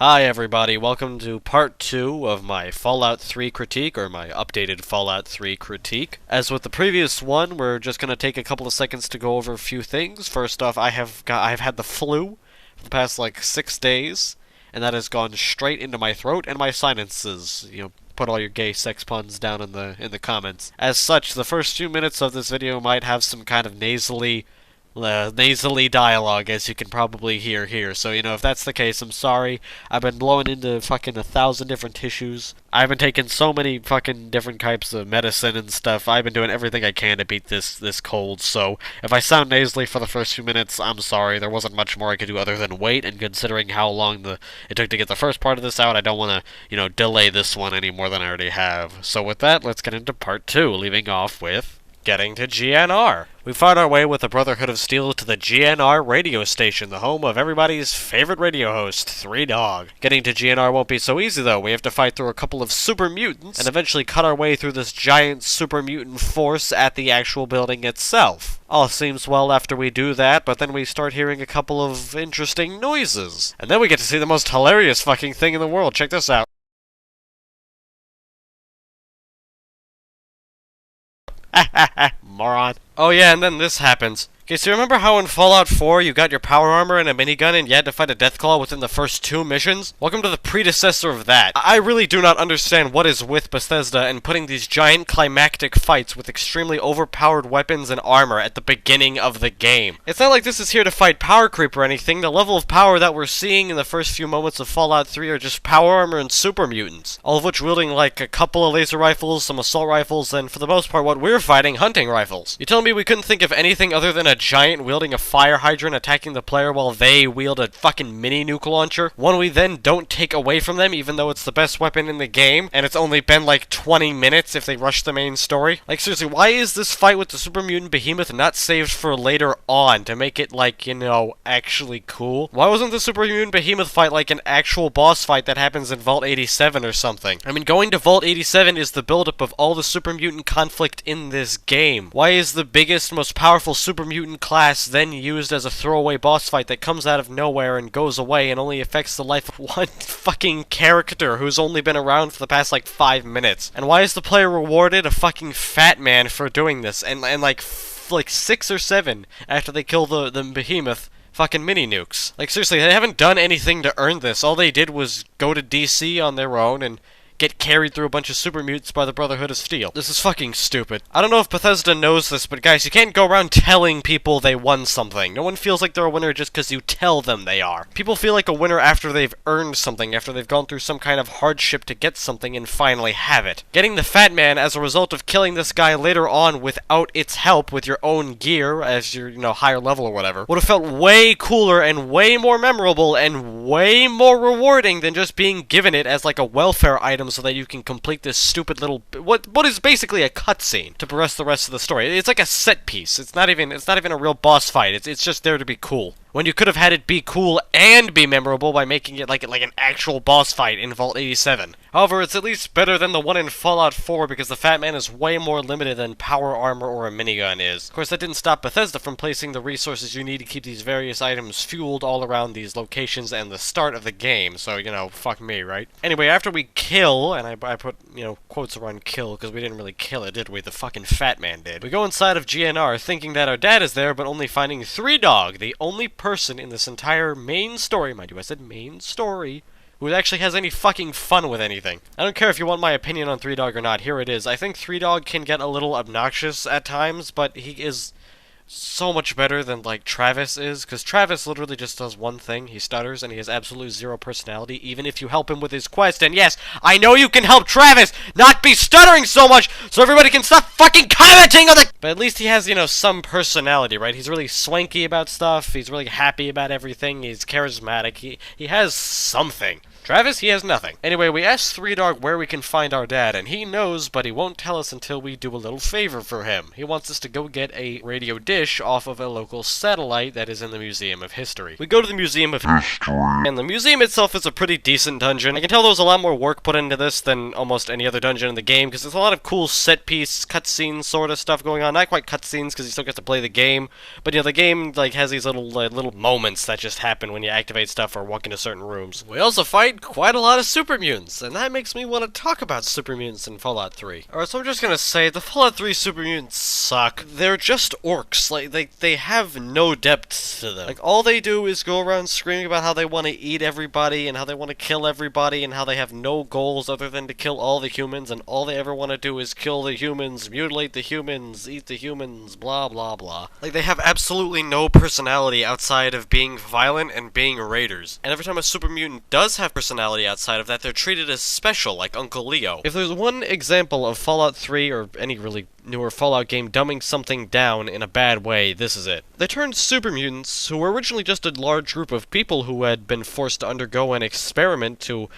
Hi everybody, welcome to part 2 of my Fallout 3 critique, or my updated Fallout 3 critique. As with the previous one, we're just gonna take a couple of seconds to go over a few things. First off, I've had the flu for the past like 6 days, and that has gone straight into my throat and my sinuses. Put all your gay sex puns down in the comments. As such, the first few minutes of this video might have some kind of nasally dialogue, as you can probably hear here. So, if that's the case, I'm sorry. I've been blowing into fucking 1,000 different tissues. I've been taking so many fucking different types of medicine and stuff. I've been doing everything I can to beat this cold, so if I sound nasally for the first few minutes, I'm sorry. There wasn't much more I could do other than wait, and considering how long it took to get the first part of this out, I don't want to, delay this one any more than I already have. So with that, let's get into part 2, leaving off with getting to GNR. We found our way with the Brotherhood of Steel to the GNR radio station, the home of everybody's favorite radio host, 3Dog. Getting to GNR won't be so easy though. We have to fight through a couple of super mutants, and eventually cut our way through this giant super mutant force at the actual building itself. All seems well after we do that, but then we start hearing a couple of interesting noises. And then we get to see the most hilarious fucking thing in the world. Check this out. Moron. Oh yeah, and then this happens. Okay, so remember how in Fallout 4 you got your power armor and a minigun and you had to fight a Deathclaw within the first 2 missions? Welcome to the predecessor of that. I really do not understand what is with Bethesda and putting these giant climactic fights with extremely overpowered weapons and armor at the beginning of the game. It's not like this is here to fight power creep or anything. The level of power that we're seeing in the first few moments of Fallout 3 are just power armor and super mutants, all of which wielding like a couple of laser rifles, some assault rifles, and for the most part what we're fighting, hunting rifles. You telling me we couldn't think of anything other than a giant wielding a fire hydrant attacking the player while they wield a fucking mini nuke launcher? One we then don't take away from them even though it's the best weapon in the game, and it's only been like 20 minutes if they rush the main story? Like seriously, why is this fight with the super mutant behemoth not saved for later on to make it like, actually cool? Why wasn't the super mutant behemoth fight like an actual boss fight that happens in Vault 87 or something? I mean, going to Vault 87 is the buildup of all the super mutant conflict in this game. Why is the biggest, most powerful super mutant class then used as a throwaway boss fight that comes out of nowhere and goes away and only affects the life of one fucking character who's only been around for the past like 5 minutes? And why is the player rewarded a fucking fat man for doing this? And like 6 or 7 after they kill the behemoth fucking mini nukes. Like seriously, they haven't done anything to earn this. All they did was go to DC on their own and get carried through a bunch of super mutants by the Brotherhood of Steel. This is fucking stupid. I don't know if Bethesda knows this, but guys, you can't go around telling people they won something. No one feels like they're a winner just because you tell them they are. People feel like a winner after they've earned something, after they've gone through some kind of hardship to get something and finally have it. Getting the Fat Man as a result of killing this guy later on without its help with your own gear as your, higher level or whatever, would have felt way cooler and way more memorable and way more rewarding than just being given it as like a welfare item so that you can complete this stupid little what is basically a cutscene to progress the rest of the story. It's like a set piece. It's not even a real boss fight. It's just there to be cool. When you could have had it be cool and be memorable by making it like an actual boss fight in Vault 87. However, it's at least better than the one in Fallout 4 because the Fat Man is way more limited than power armor or a minigun is. Of course, that didn't stop Bethesda from placing the resources you need to keep these various items fueled all around these locations and the start of the game, so, fuck me, right? Anyway, after we kill, and I put, quotes around kill because we didn't really kill it, did we? The fucking Fat Man did. We go inside of GNR thinking that our dad is there, but only finding 3Dog, the only person in this entire main story, mind you, I said main story, who actually has any fucking fun with anything. I don't care if you want my opinion on 3Dog or not, here it is. I think 3Dog can get a little obnoxious at times, but he is so much better than, like, Travis is, because Travis literally just does one thing, he stutters, and he has absolutely zero personality, even if you help him with his quest, and yes, I know you can help Travis not be stuttering so much, so everybody can stop fucking commenting on the— But at least he has, some personality, right? He's really swanky about stuff, he's really happy about everything, he's charismatic, he has something. Travis, he has nothing. Anyway, we asked 3Dog where we can find our dad, and he knows, but he won't tell us until we do a little favor for him. He wants us to go get a radio dish off of a local satellite that is in the Museum of History. We go to the Museum of History, and the museum itself is a pretty decent dungeon. I can tell there was a lot more work put into this than almost any other dungeon in the game, because there's a lot of cool set-piece, cutscene sort of stuff going on. Not quite cutscenes, because you still get to play the game, but the game, like, has these little moments that just happen when you activate stuff or walk into certain rooms. We also fight fight quite a lot of super mutants, and that makes me want to talk about super mutants in Fallout 3. Alright, so I'm just gonna say, the Fallout 3 super mutants suck. They're just orcs. Like, they have no depth to them. Like, all they do is go around screaming about how they want to eat everybody, and how they want to kill everybody, and how they have no goals other than to kill all the humans, and all they ever want to do is kill the humans, mutilate the humans, eat the humans, blah blah blah. Like, they have absolutely no personality outside of being violent and being raiders. And every time a super mutant does have personality outside of that, they're treated as special, like Uncle Leo. If there's one example of Fallout 3, or any really newer Fallout game, dumbing something down in a bad way, this is it. They turned super mutants, who were originally just a large group of people who had been forced to undergo an experiment to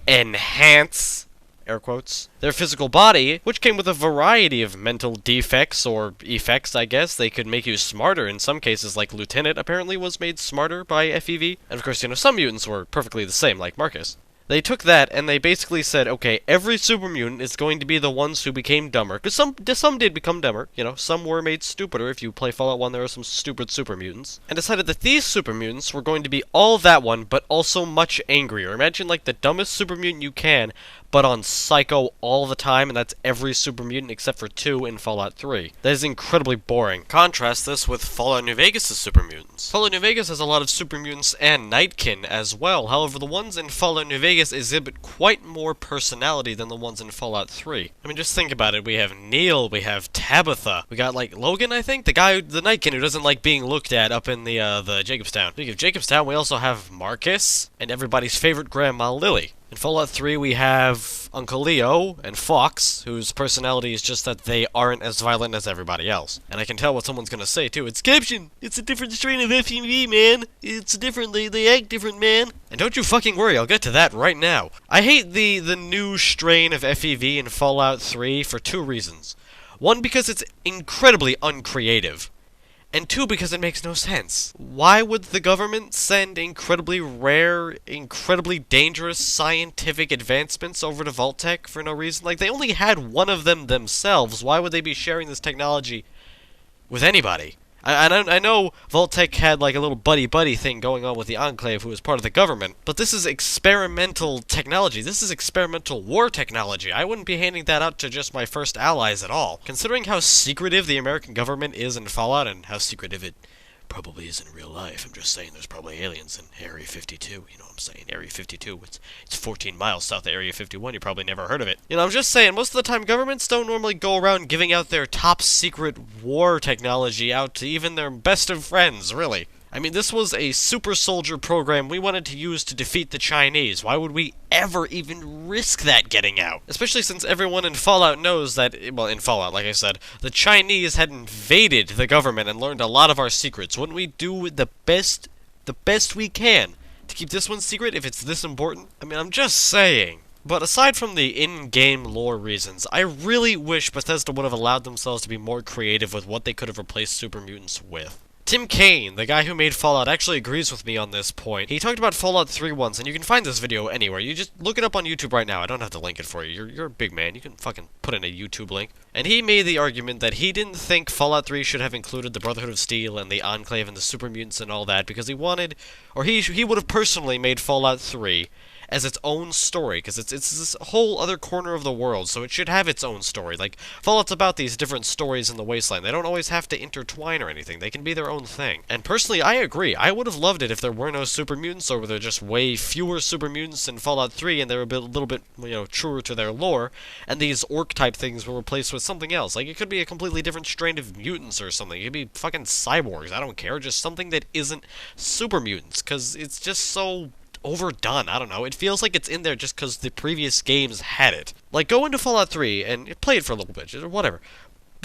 enhance, air quotes, their physical body, which came with a variety of mental defects, or effects, I guess. They could make you smarter in some cases, like Lieutenant apparently was made smarter by FEV. And of course, you know, some mutants were perfectly the same, like Marcus. They took that, and they basically said, okay, every super mutant is going to be the ones who became dumber. Because some did become dumber, you know, some were made stupider. If you play Fallout 1, there are some stupid super mutants. And decided that these super mutants were going to be all that one, but also much angrier. Imagine, like, the dumbest super mutant you can, but on Psycho all the time, and that's every super mutant except for 2 in Fallout 3. That is incredibly boring. Contrast this with Fallout New Vegas' super mutants. Fallout New Vegas has a lot of super mutants and Nightkin as well. However, the ones in Fallout New Vegas exhibit quite more personality than the ones in Fallout 3. I mean, just think about it. We have Neil, we have Tabitha, we got, like, Logan, I think? The guy, the Nightkin, who doesn't like being looked at up in the Jacobstown. Speaking of Jacobstown, we also have Marcus, and everybody's favorite Grandma Lily. In Fallout 3, we have Uncle Leo and Fox, whose personality is just that they aren't as violent as everybody else. And I can tell what someone's gonna say, too. It's Caption! It's a different strain of FEV, man! It's different, they act different, man! And don't you fucking worry, I'll get to that right now. I hate the new strain of FEV in Fallout 3 for 2 reasons. 1, because it's incredibly uncreative. And 2, because it makes no sense. Why would the government send incredibly rare, incredibly dangerous scientific advancements over to Vault-Tec for no reason? Like, they only had one of them themselves. Why would they be sharing this technology with anybody? I know Vault-Tec had, like, a little buddy-buddy thing going on with the Enclave, who was part of the government, but this is experimental technology. This is experimental war technology. I wouldn't be handing that out to just my first allies at all. Considering how secretive the American government is in Fallout, and how secretive it probably is in real life, I'm just saying there's probably aliens in Area 52, you know what I'm saying? Area 52, it's 14 miles south of Area 51, you probably never heard of it. You know, I'm just saying, most of the time, governments don't normally go around giving out their top secret war technology out to even their best of friends, really. I mean, this was a super soldier program we wanted to use to defeat the Chinese. Why would we ever even risk that getting out? Especially since everyone in Fallout knows that, well, in Fallout, like I said, the Chinese had invaded the government and learned a lot of our secrets. Wouldn't we do the best we can to keep this one secret if it's this important? I mean, I'm just saying. But aside from the in-game lore reasons, I really wish Bethesda would have allowed themselves to be more creative with what they could have replaced super mutants with. Tim Kaine, the guy who made Fallout, actually agrees with me on this point. He talked about Fallout 3 once, and you can find this video anywhere. You just look it up on YouTube right now. I don't have to link it for you. You're a big man. You can fucking put in a YouTube link. And he made the argument that he didn't think Fallout 3 should have included the Brotherhood of Steel and the Enclave and the Super Mutants and all that, because he wanted, or he would have personally made Fallout 3 as its own story, because it's this whole other corner of the world, so it should have its own story. Like, Fallout's about these different stories in the Wasteland. They don't always have to intertwine or anything. They can be their own thing. And personally, I agree. I would have loved it if there were no super mutants, or were there just way fewer super mutants in Fallout 3, and they were a little bit, you know, truer to their lore, and these orc-type things were replaced with something else. Like, it could be a completely different strain of mutants or something. It could be fucking cyborgs. I don't care. Just something that isn't super mutants, because it's just so overdone. I don't know. It feels like it's in there just because the previous games had it. Like, go into Fallout 3 and play it for a little bit, or whatever.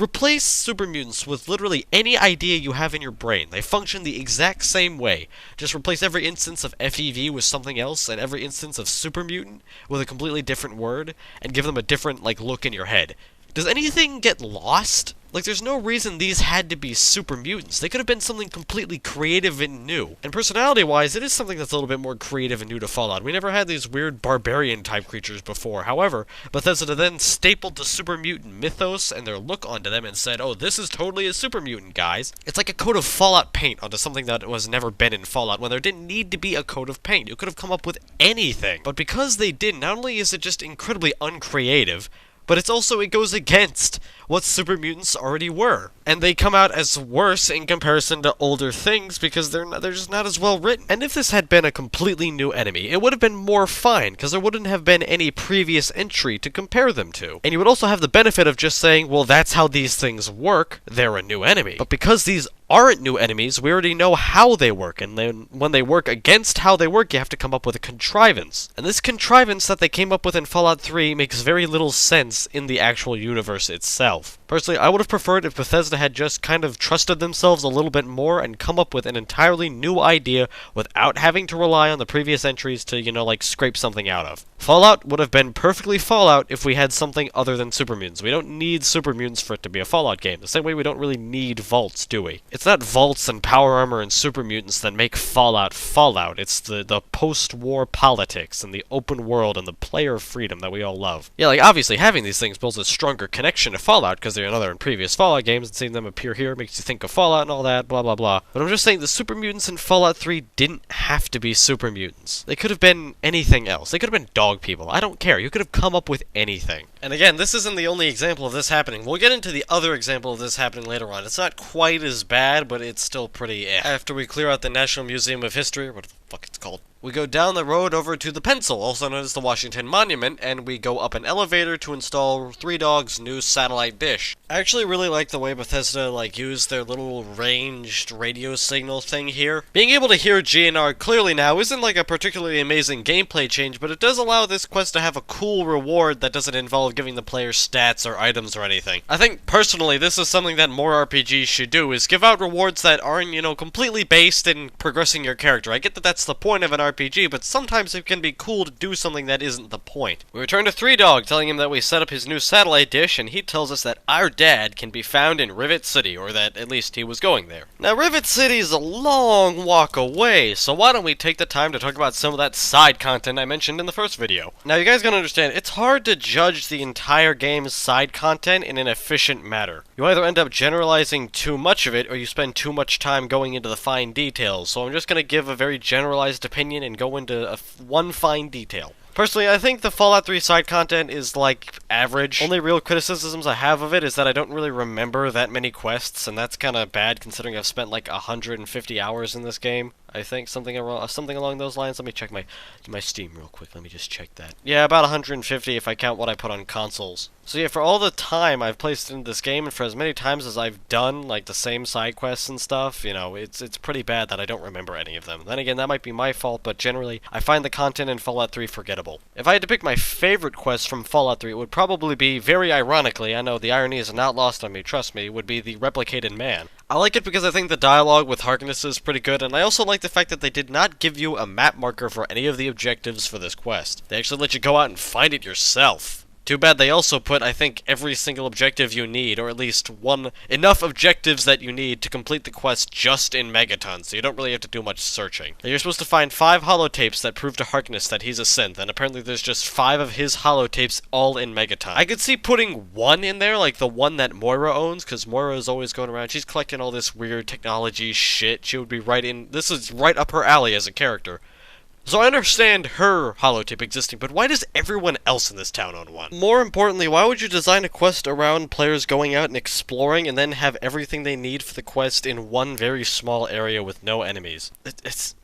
Replace super mutants with literally any idea you have in your brain. They function the exact same way. Just replace every instance of FEV with something else, and every instance of super mutant with a completely different word, and give them a different, like, look in your head. Does anything get lost? Like, there's no reason these had to be super mutants. They could have been something completely creative and new. And personality-wise, it is something that's a little bit more creative and new to Fallout. We never had these weird barbarian-type creatures before. However, Bethesda then stapled the super mutant mythos and their look onto them and said, oh, this is totally a super mutant, guys. It's like a coat of Fallout paint onto something that was never been in Fallout, when there didn't need to be a coat of paint. You could have come up with anything. But because they didn't, not only is it just incredibly uncreative, but it's also, it goes against what super mutants already were. And they come out as worse in comparison to older things because they're just not as well written. And if this had been a completely new enemy, it would have been more fine, because there wouldn't have been any previous entry to compare them to. And you would also have the benefit of just saying, well, that's how these things work, they're a new enemy. But because these aren't new enemies, we already know how they work, and then when they work against how they work, you have to come up with a contrivance. And this contrivance that they came up with in Fallout 3 makes very little sense in the actual universe itself. Personally, I would have preferred if Bethesda had just kind of trusted themselves a little bit more and come up with an entirely new idea without having to rely on the previous entries to, you know, like, scrape something out of. Fallout would have been perfectly Fallout if we had something other than super mutants. We don't need super mutants for it to be a Fallout game. The same way we don't really need vaults, do we? It's not vaults and power armor and super mutants that make Fallout Fallout. It's the post-war politics and the open world and the player freedom that we all love. Yeah, like, obviously having these things builds a stronger connection to Fallout because they're another in previous Fallout games, and seeing them appear here makes you think of Fallout and all that, blah blah blah. But I'm just saying the super mutants in Fallout 3 didn't have to be super mutants. They could have been anything else. They could have been dog people. I don't care. You could have come up with anything. And again, this isn't the only example of this happening. We'll get into the other example of this happening later on. It's not quite as bad, but it's still pretty After we clear out the National Museum of History, or what the fuck it's called, we go down the road over to the Pencil, also known as the Washington Monument, and we go up an elevator to install Three Dogs' new satellite dish. I actually really like the way Bethesda, used their little ranged radio signal thing here. Being able to hear GNR clearly now isn't a particularly amazing gameplay change, but it does allow this quest to have a cool reward that doesn't involve giving the player stats or items or anything. I think, personally, this is something that more RPGs should do, is give out rewards that aren't, completely based in progressing your character. I get that that's the point of an RPG, but sometimes it can be cool to do something that isn't the point. We return to Three Dog, telling him that we set up his new satellite dish, and he tells us that our dad can be found in Rivet City, or that at least he was going there. Now, Rivet City is a long walk away, so why don't we take the time to talk about some of that side content I mentioned in the first video. Now, you guys gotta understand, it's hard to judge the entire game's side content in an efficient manner. You either end up generalizing too much of it, or you spend too much time going into the fine details, so I'm just gonna give a very generalized opinion and go into one fine detail. Personally, I think the Fallout 3 side content is, average. Only real criticisms I have of it is that I don't really remember that many quests, and that's kinda bad considering I've spent 150 hours in this game. I think something along those lines. Let me check my Steam real quick. Let me just check that. Yeah, about 150 if I count what I put on consoles. So yeah, for all the time I've placed into this game, and for as many times as I've done, the same side quests and stuff, it's pretty bad that I don't remember any of them. Then again, that might be my fault, but generally, I find the content in Fallout 3 forgettable. If I had to pick my favorite quest from Fallout 3, it would probably be, very ironically, I know the irony is not lost on me, trust me, would be the Replicated Man. I like it because I think the dialogue with Harkness is pretty good, and I also like the fact that they did not give you a map marker for any of the objectives for this quest. They actually let you go out and find it yourself. Too bad they also put, I think, every single objective you need, or at least enough objectives that you need to complete the quest just in Megaton, so you don't really have to do much searching. Now, you're supposed to find 5 holotapes that prove to Harkness that he's a synth, and apparently there's just 5 of his holotapes all in Megaton. I could see putting one in there, like the one that Moira owns, because Moira is always going around, she's collecting all this weird technology shit, she would be this is right up her alley as a character. So I understand her holotape existing, but why does everyone else in this town own one? More importantly, why would you design a quest around players going out and exploring and then have everything they need for the quest in one very small area with no enemies?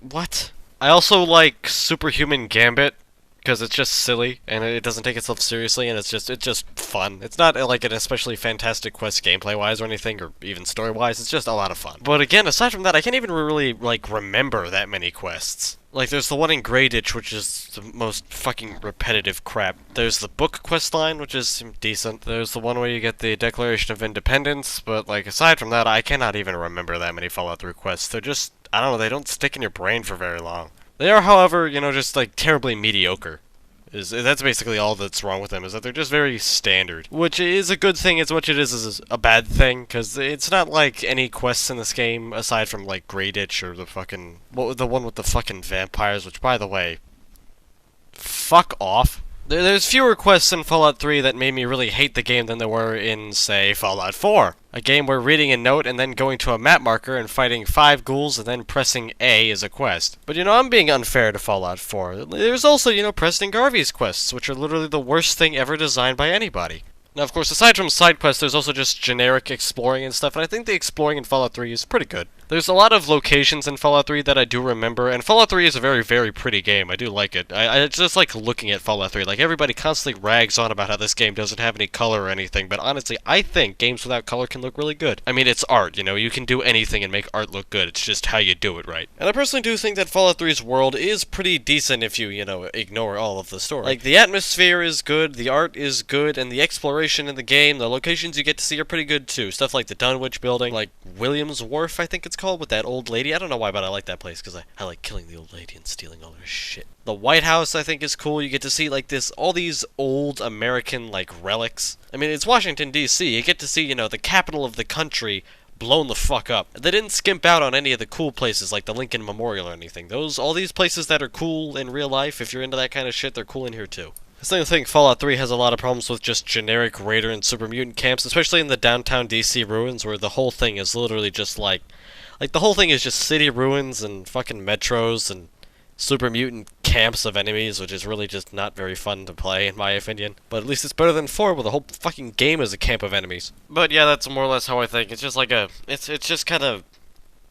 What? I also like Superhuman Gambit, because it's just silly, and it doesn't take itself seriously, and it's just fun. It's not an especially fantastic quest gameplay-wise or anything, or even story-wise, it's just a lot of fun. But again, aside from that, I can't even really, remember that many quests. There's the one in Grey Ditch, which is the most fucking repetitive crap. There's the book questline, which is decent. There's the one where you get the Declaration of Independence, but, aside from that, I cannot even remember that many Fallout 3 quests. They're just, I don't know, they don't stick in your brain for very long. They are, however, just, terribly mediocre. That's basically all that's wrong with them, is that they're just very standard. Which is a good thing as much as it is a bad thing, because it's not like any quests in this game, aside from like Grey Ditch or the fucking... the one with the fucking vampires, which by the way... Fuck off. There's fewer quests in Fallout 3 that made me really hate the game than there were in, say, Fallout 4. A game where reading a note and then going to a map marker and fighting 5 ghouls and then pressing A is a quest. But I'm being unfair to Fallout 4. There's also, Preston Garvey's quests, which are literally the worst thing ever designed by anybody. Now, of course, aside from side quests, there's also just generic exploring and stuff, and I think the exploring in Fallout 3 is pretty good. There's a lot of locations in Fallout 3 that I do remember, and Fallout 3 is a very, very pretty game. I do like it. I just like looking at Fallout 3. Like, everybody constantly rags on about how this game doesn't have any color or anything, but honestly, I think games without color can look really good. I mean, it's art, you can do anything and make art look good. It's just how you do it right. And I personally do think that Fallout 3's world is pretty decent if you, ignore all of the story. Like, the atmosphere is good, the art is good, and the exploration in the game, the locations you get to see are pretty good too. Stuff like the Dunwich building, like Williams Wharf, I think it's called, with that old lady. I don't know why, but I like that place, because I like killing the old lady and stealing all her shit. The White House, I think, is cool. You get to see, like, all these old American, like, relics. I mean, it's Washington, D.C. You get to see, the capital of the country blown the fuck up. They didn't skimp out on any of the cool places, like the Lincoln Memorial or anything. All these places that are cool in real life, if you're into that kind of shit, they're cool in here too. I still think Fallout 3 has a lot of problems with just generic Raider and Super Mutant camps, especially in the downtown DC ruins, where the whole thing is literally just like the whole thing is just city ruins and fucking metros and Super Mutant camps of enemies, which is really just not very fun to play, in my opinion. But at least it's better than 4, where the whole fucking game is a camp of enemies. But yeah, that's more or less how I think. It's just like it's just kind of,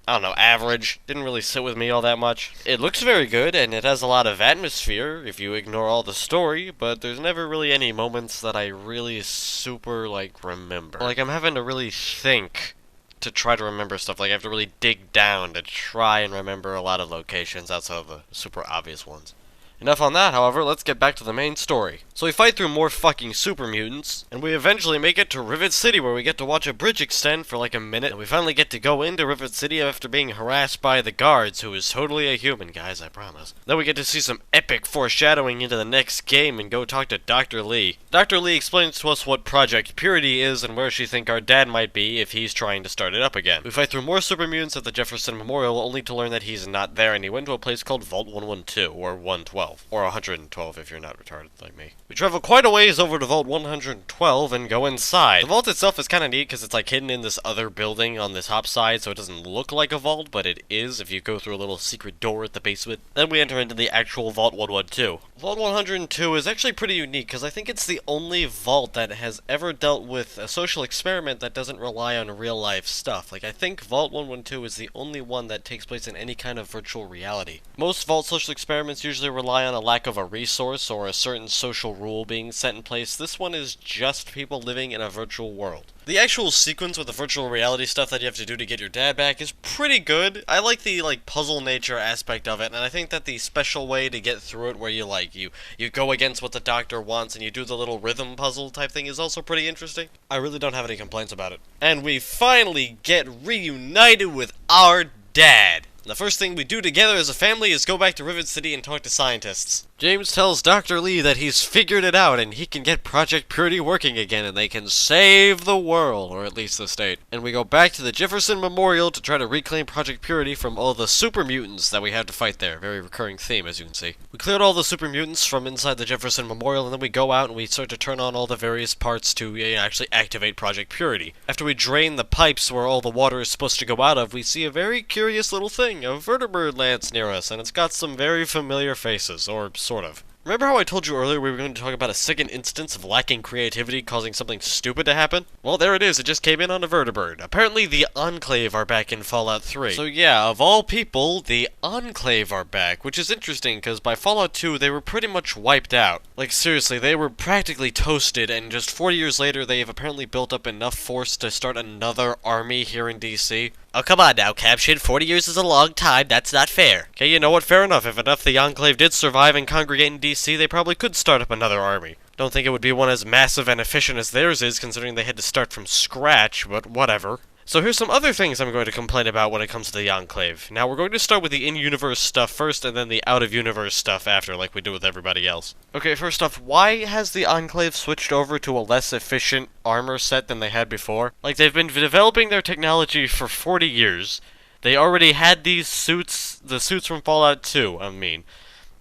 I don't know, average. Didn't really sit with me all that much. It looks very good, and it has a lot of atmosphere, if you ignore all the story, but there's never really any moments that I really super, remember. Like, I'm having to really think to try to remember stuff. Like, I have to really dig down to try and remember a lot of locations outside of the super obvious ones. Enough on that, however, let's get back to the main story. So we fight through more fucking super mutants, and we eventually make it to Rivet City, where we get to watch a bridge extend for like a minute, and we finally get to go into Rivet City after being harassed by the guards, who is totally a human, guys, I promise. Then we get to see some epic foreshadowing into the next game and go talk to Dr. Lee. Dr. Lee explains to us what Project Purity is and where she thinks our dad might be if he's trying to start it up again. We fight through more super mutants at the Jefferson Memorial, only to learn that he's not there, and he went to a place called Vault 112, or 112. Or 112 if you're not retarded like me. We travel quite a ways over to Vault 112 and go inside. The vault itself is kind of neat because it's like hidden in this other building on the top side, so it doesn't look like a vault, but it is if you go through a little secret door at the basement. Then we enter into the actual Vault 112. Vault 102 is actually pretty unique because I think it's the only vault that has ever dealt with a social experiment that doesn't rely on real life stuff. Like, I think Vault 112 is the only one that takes place in any kind of virtual reality. Most vault social experiments usually rely on a lack of a resource or a certain social rule being set in place. This one is just people living in a virtual world. The actual sequence with the virtual reality stuff that you have to do to get your dad back is pretty good. I like the puzzle nature aspect of it, and I think that the special way to get through it where you go against what the doctor wants and you do the little rhythm puzzle type thing is also pretty interesting. I really don't have any complaints about it. And we finally get reunited with our dad. The first thing we do together as a family is go back to Rivet City and talk to scientists. James tells Dr. Lee that he's figured it out and he can get Project Purity working again and they can save the world, or at least the state. And we go back to the Jefferson Memorial to try to reclaim Project Purity from all the super mutants that we have to fight there. Very recurring theme, as you can see. We cleared all the super mutants from inside the Jefferson Memorial, and then we go out and we start to turn on all the various parts to actually activate Project Purity. After we drain the pipes where all the water is supposed to go out of, we see a very curious little thing. A vertebrate lands near us, and it's got some very familiar faces, or sort of. Remember how I told you earlier we were going to talk about a second instance of lacking creativity causing something stupid to happen? Well, there it is, it just came in on a vertebrate. Apparently the Enclave are back in Fallout 3. So yeah, of all people, the Enclave are back, which is interesting because by Fallout 2 they were pretty much wiped out. Like seriously, they were practically toasted, and just 40 years later they have apparently built up enough force to start another army here in DC. Oh, come on now, Caption. 40 years is a long time. That's not fair. Okay, you know what? Fair enough. If enough the Enclave did survive and congregate in DC, they probably could start up another army. Don't think it would be one as massive and efficient as theirs is, considering they had to start from scratch, but whatever. So here's some other things I'm going to complain about when it comes to the Enclave. Now, we're going to start with the in-universe stuff first, and then the out-of-universe stuff after, like we do with everybody else. Okay, first off, why has the Enclave switched over to a less efficient armor set than they had before? Like, they've been developing their technology for 40 years. They already had these suits, the suits from Fallout 2,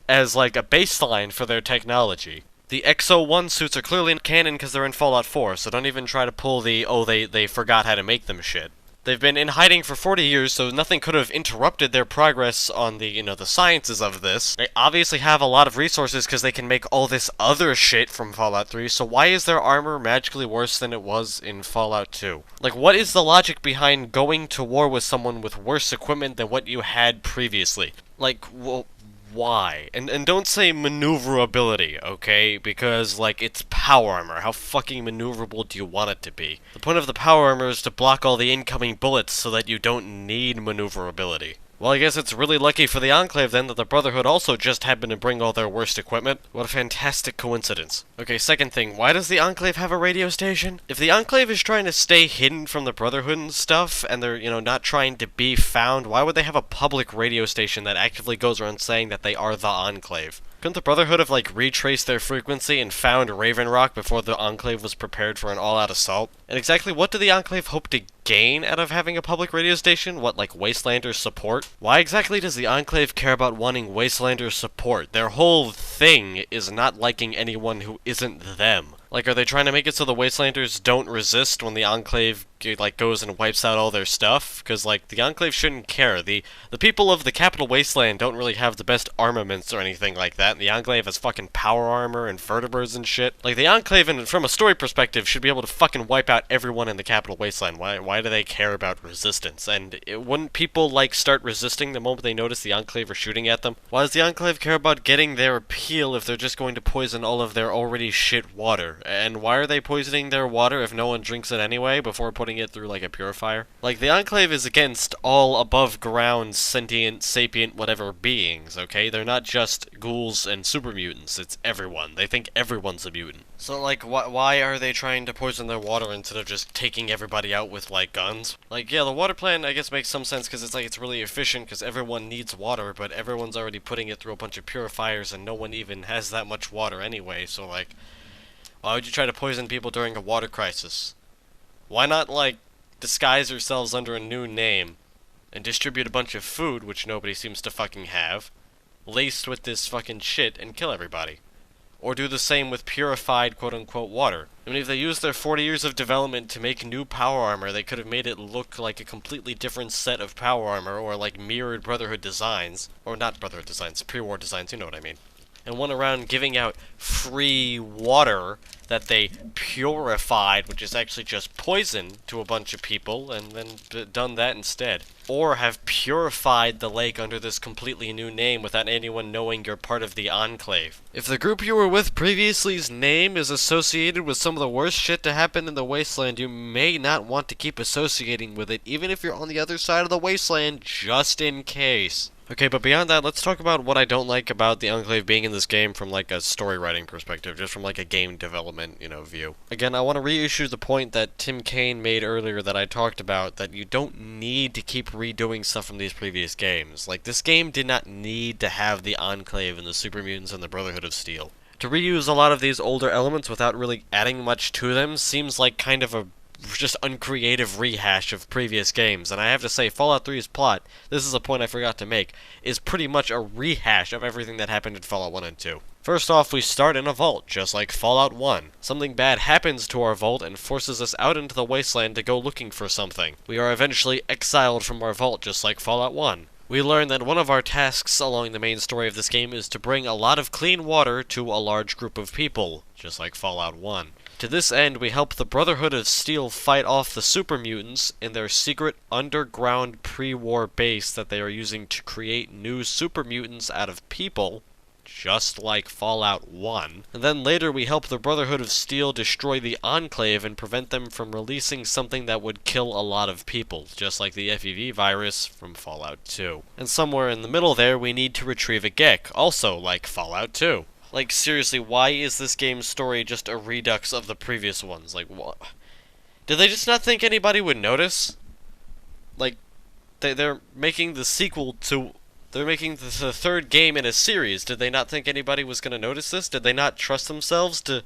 as like a baseline for their technology. The XO1 suits are clearly canon because they're in Fallout 4, so don't even try to pull the, oh, they forgot how to make them shit. They've been in hiding for 40 years, so nothing could have interrupted their progress on the, the sciences of this. They obviously have a lot of resources because they can make all this other shit from Fallout 3, so why is their armor magically worse than it was in Fallout 2? Like, what is the logic behind going to war with someone with worse equipment than what you had previously? Like, well, why? And don't say maneuverability, okay? Because, like, it's power armor. How fucking maneuverable do you want it to be? The point of the power armor is to block all the incoming bullets so that you don't need maneuverability. Well, I guess it's really lucky for the Enclave, then, that the Brotherhood also just happened to bring all their worst equipment. What a fantastic coincidence. Okay, second thing, why does the Enclave have a radio station? If the Enclave is trying to stay hidden from the Brotherhood and stuff, and they're, not trying to be found, why would they have a public radio station that actively goes around saying that they are the Enclave? Couldn't the Brotherhood have, like, retraced their frequency and found Raven Rock before the Enclave was prepared for an all-out assault? And exactly what do the Enclave hope to gain out of having a public radio station? What, like, Wastelanders support? Why exactly does the Enclave care about wanting Wastelanders support? Their whole thing is not liking anyone who isn't them. Like, are they trying to make it so the Wastelanders don't resist when the Enclave, like, goes and wipes out all their stuff? Because, like, the Enclave shouldn't care. The people of the Capital Wasteland don't really have the best armaments or anything like that, and the Enclave has fucking power armor and vertebrates and shit. Like, the Enclave, from a story perspective, should be able to fucking wipe out everyone in the Capital Wasteland. Why do they care about resistance? And wouldn't people, like, start resisting the moment they notice the Enclave are shooting at them? Why does the Enclave care about getting their appeal if they're just going to poison all of their already shit water? And why are they poisoning their water if no one drinks it anyway before putting it through, like, a purifier? Like, the Enclave is against all above-ground, sentient, sapient, whatever beings, okay? They're not just ghouls and super mutants, it's everyone. They think everyone's a mutant. So, like, why are they trying to poison their water instead of just taking everybody out with, like, guns? Like, yeah, the water plan, I guess, makes some sense because it's, like, it's really efficient because everyone needs water, but everyone's already putting it through a bunch of purifiers and no one even has that much water anyway, so, like, why would you try to poison people during a water crisis? Why not, like, disguise yourselves under a new name and distribute a bunch of food, which nobody seems to fucking have, laced with this fucking shit, and kill everybody? Or do the same with purified quote-unquote water. I mean, if they used their 40 years of development to make new power armor, they could have made it look like a completely different set of power armor, or like mirrored Brotherhood designs. Or not Brotherhood designs, pre-war designs, you know what I mean. And went around giving out free water that they purified, which is actually just poison, to a bunch of people, and then done that instead. Or have purified the lake under this completely new name without anyone knowing you're part of the Enclave. If the group you were with previously's name is associated with some of the worst shit to happen in the Wasteland, you may not want to keep associating with it, even if you're on the other side of the Wasteland, just in case. Okay, but beyond that, let's talk about what I don't like about the Enclave being in this game from, like, a story writing perspective, just from, like, a game development, view. Again, I want to reissue the point that Tim Kaine made earlier that I talked about, that you don't need to keep redoing stuff from these previous games. Like, this game did not need to have the Enclave and the Super Mutants and the Brotherhood of Steel. To reuse a lot of these older elements without really adding much to them seems like kind of a just uncreative rehash of previous games, and I have to say, Fallout 3's plot, this is a point I forgot to make, is pretty much a rehash of everything that happened in Fallout 1 and 2. First off, we start in a vault, just like Fallout 1. Something bad happens to our vault and forces us out into the wasteland to go looking for something. We are eventually exiled from our vault, just like Fallout 1. We learn that one of our tasks along the main story of this game is to bring a lot of clean water to a large group of people, just like Fallout 1. To this end, we help the Brotherhood of Steel fight off the super mutants in their secret underground pre-war base that they are using to create new super mutants out of people, just like Fallout 1. And then later we help the Brotherhood of Steel destroy the Enclave and prevent them from releasing something that would kill a lot of people, just like the FEV virus from Fallout 2. And somewhere in the middle there, we need to retrieve a Gek, also like Fallout 2. Like, seriously, why is this game's story just a redux of the previous ones? Like, what? Did they just not think anybody would notice? Like, they're making the sequel to... They're making the third game in a series. Did they not think anybody was going to notice this? Did they not trust themselves to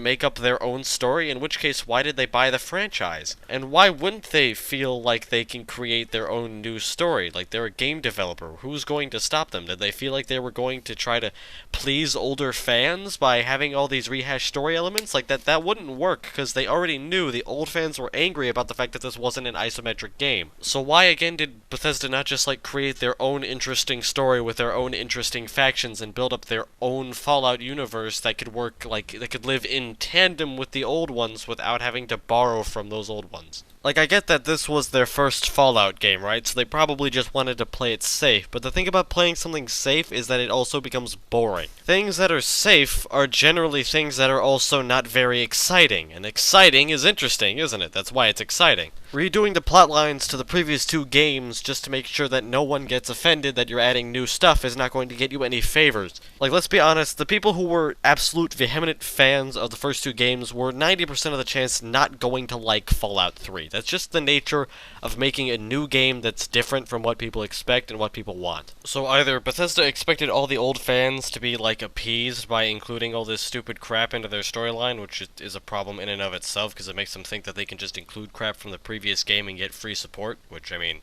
make up their own story? In which case, why did they buy the franchise? And why wouldn't they feel like they can create their own new story? Like, they're a game developer. Who's going to stop them? Did they feel like they were going to try to please older fans by having all these rehashed story elements? Like, that wouldn't work, because they already knew the old fans were angry about the fact that this wasn't an isometric game. So why, again, did Bethesda not just, like, create their own interesting story with their own interesting factions and build up their own Fallout universe that could work, like, that could live in tandem with the old ones without having to borrow from those old ones? Like, I get that this was their first Fallout game, right? So they probably just wanted to play it safe, but the thing about playing something safe is that it also becomes boring. Things that are safe are generally things that are also not very exciting, and exciting is interesting, isn't it? That's why it's exciting. Redoing the plot lines to the previous two games just to make sure that no one gets offended that you're adding new stuff is not going to get you any favors. Like, let's be honest, the people who were absolute vehement fans of the first two games were 90% of the chance not going to like Fallout 3. That's just the nature of making a new game that's different from what people expect and what people want. So either Bethesda expected all the old fans to be, like, appeased by including all this stupid crap into their storyline, which is a problem in and of itself, because it makes them think that they can just include crap from the previous game and get free support, which, I mean,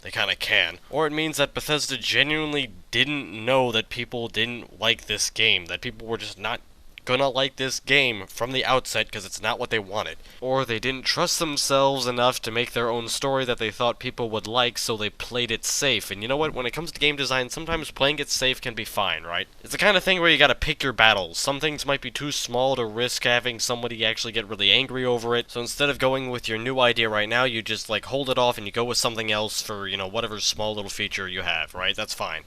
they kinda can. Or it means that Bethesda genuinely didn't know that people didn't like this game, that people were just not gonna like this game from the outset because it's not what they wanted. Or they didn't trust themselves enough to make their own story that they thought people would like, so they played it safe. And you know what? When it comes to game design, sometimes playing it safe can be fine, right? It's the kind of thing where you gotta pick your battles. Some things might be too small to risk having somebody actually get really angry over it, so instead of going with your new idea right now, you just, like, hold it off and you go with something else for, you know, whatever small little feature you have, right? That's fine.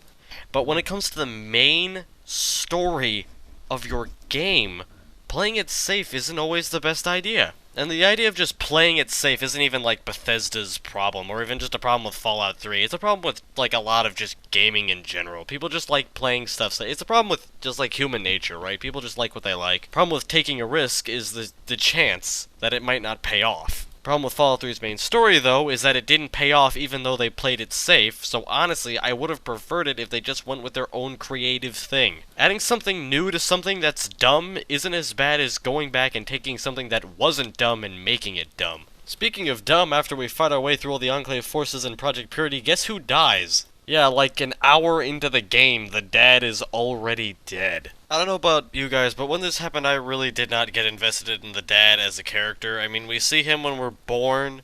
But when it comes to the main story of your game, playing it safe isn't always the best idea. And the idea of just playing it safe isn't even, like, Bethesda's problem, or even just a problem with Fallout 3. It's a problem with, like, a lot of just gaming in general. People just like playing stuff safe. It's a problem with just, like, human nature, right? People just like what they like. Problem with taking a risk is the chance that it might not pay off. Problem with Fallout 3's main story, though, is that it didn't pay off even though they played it safe, so honestly, I would have preferred it if they just went with their own creative thing. Adding something new to something that's dumb isn't as bad as going back and taking something that wasn't dumb and making it dumb. Speaking of dumb, after we fight our way through all the Enclave forces in Project Purity, guess who dies? Yeah, like an hour into the game, the dad is already dead. I don't know about you guys, but when this happened, I really did not get invested in the dad as a character. I mean, we see him when we're born,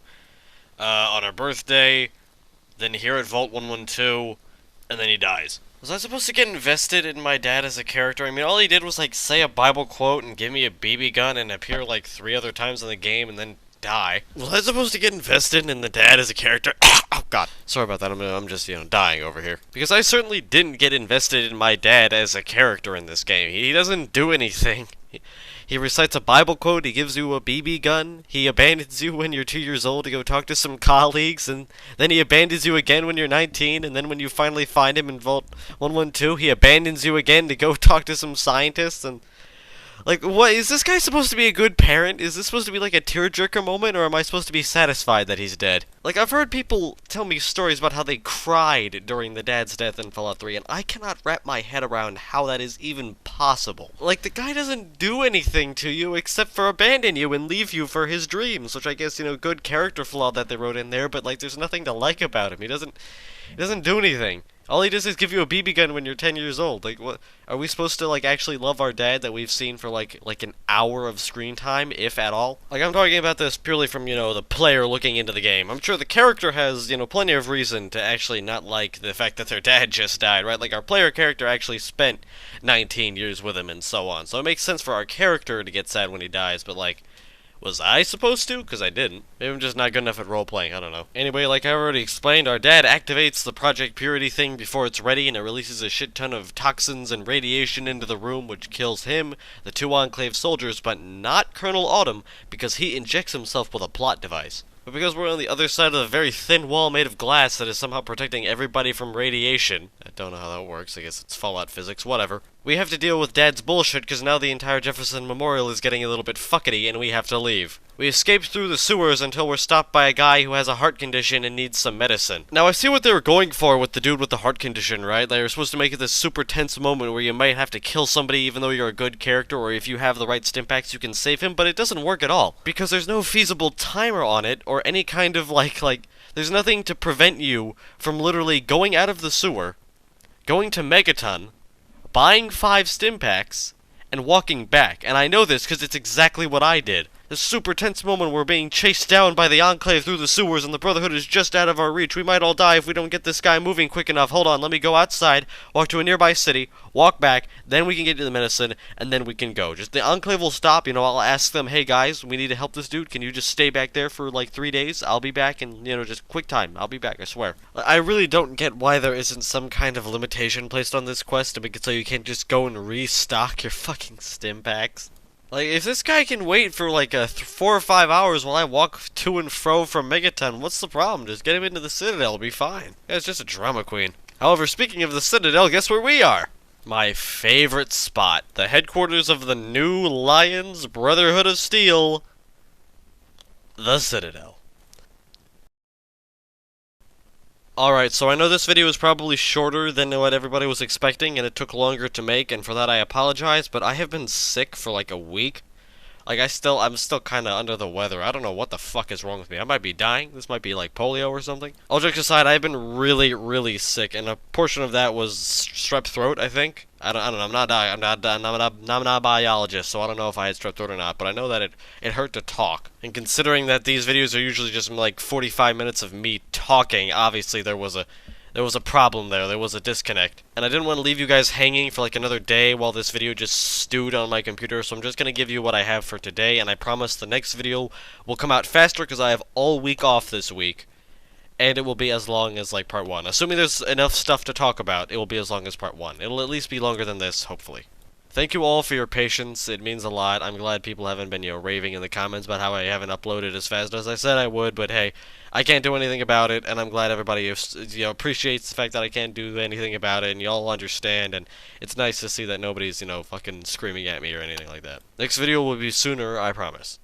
on our birthday, then here at Vault 112, and then he dies. Was I supposed to get invested in my dad as a character? I mean, all he did was, like, say a Bible quote and give me a BB gun and appear, like, 3 other times in the game and then die. Was I supposed to get invested in the dad as a character? Oh god, sorry about that, I'm just, you know, dying over here. Because I certainly didn't get invested in my dad as a character in this game. He doesn't do anything. He recites a Bible quote, he gives you a BB gun, he abandons you when you're 2 years old to go talk to some colleagues, and then he abandons you again when you're 19, and then when you finally find him in Vault 112, he abandons you again to go talk to some scientists, and... like, what, is this guy supposed to be a good parent? Is this supposed to be like a tearjerker moment, or am I supposed to be satisfied that he's dead? Like, I've heard people tell me stories about how they cried during the dad's death in Fallout 3, and I cannot wrap my head around how that is even possible. Like, the guy doesn't do anything to you except for abandon you and leave you for his dreams, which I guess, you know, good character flaw that they wrote in there, but, like, there's nothing to like about him. He doesn't do anything. All he does is give you a BB gun when you're 10 years old. Like, what? Are we supposed to, like, actually love our dad that we've seen for, like an hour of screen time, if at all? Like, I'm talking about this purely from, you know, the player looking into the game. I'm sure the character has, you know, plenty of reason to actually not like the fact that their dad just died, right? Like, our player character actually spent 19 years with him and so on. So it makes sense for our character to get sad when he dies, but, like... was I supposed to? Because I didn't. Maybe I'm just not good enough at role-playing, I don't know. Anyway, like I already explained, our dad activates the Project Purity thing before it's ready, and it releases a shit ton of toxins and radiation into the room, which kills him, the 2 Enclave soldiers, but not Colonel Autumn, because he injects himself with a plot device. But because we're on the other side of the very thin wall made of glass that is somehow protecting everybody from radiation, I don't know how that works, I guess it's Fallout physics, whatever. We have to deal with Dad's bullshit because now the entire Jefferson Memorial is getting a little bit fuckety and we have to leave. We escape through the sewers until we're stopped by a guy who has a heart condition and needs some medicine. Now I see what they were going for with the dude with the heart condition, right? They were supposed to make it this super tense moment where you might have to kill somebody even though you're a good character, or if you have the right stimpaks you can save him, but it doesn't work at all. Because there's no feasible timer on it, or any kind of like, there's nothing to prevent you from literally going out of the sewer, going to Megaton, buying 5 stimpaks, and walking back. And I know this because it's exactly what I did. This super tense moment we're being chased down by the Enclave through the sewers and the Brotherhood is just out of our reach. We might all die if we don't get this guy moving quick enough. Hold on, let me go outside, walk to a nearby city, walk back, then we can get to the medicine, and then we can go. Just the Enclave will stop, you know, I'll ask them, hey guys, we need to help this dude. Can you just stay back there for like 3 days? I'll be back in, you know, just quick time. I'll be back, I swear. I really don't get why there isn't some kind of limitation placed on this quest to make it so you can't just go and restock your fucking stimpaks. Like, if this guy can wait for like 4 or 5 hours while I walk to and fro from Megaton, what's the problem? Just get him into the Citadel, it'll be fine. Yeah, it's just a drama queen. However, speaking of the Citadel, guess where we are? My favorite spot. The headquarters of the New Lions Brotherhood of Steel. The Citadel. Alright, so I know this video is probably shorter than what everybody was expecting, and it took longer to make, and for that I apologize, but I have been sick for like a week. Like, I'm still kinda under the weather. I don't know what the fuck is wrong with me. I might be dying. This might be like polio or something. All jokes aside, I've been really, really sick, and a portion of that was strep throat, I think. I don't know. I'm not a biologist, so I don't know if I had strep throat or not, but I know that it hurt to talk. And considering that these videos are usually just like 45 minutes of me talking, obviously there was a problem there. There was a disconnect. And I didn't want to leave you guys hanging for like another day while this video just stewed on my computer, so I'm just going to give you what I have for today, and I promise the next video will come out faster because I have all week off this week. And it will be as long as like part 1. Assuming there's enough stuff to talk about, it will be as long as part 1. It'll at least be longer than this, hopefully. Thank you all for your patience. It means a lot. I'm glad people haven't been, you know, raving in the comments about how I haven't uploaded as fast as I said I would, but hey, I can't do anything about it, and I'm glad everybody, you know, appreciates the fact that I can't do anything about it, and y'all understand, and it's nice to see that nobody's, you know, fucking screaming at me or anything like that. Next video will be sooner, I promise.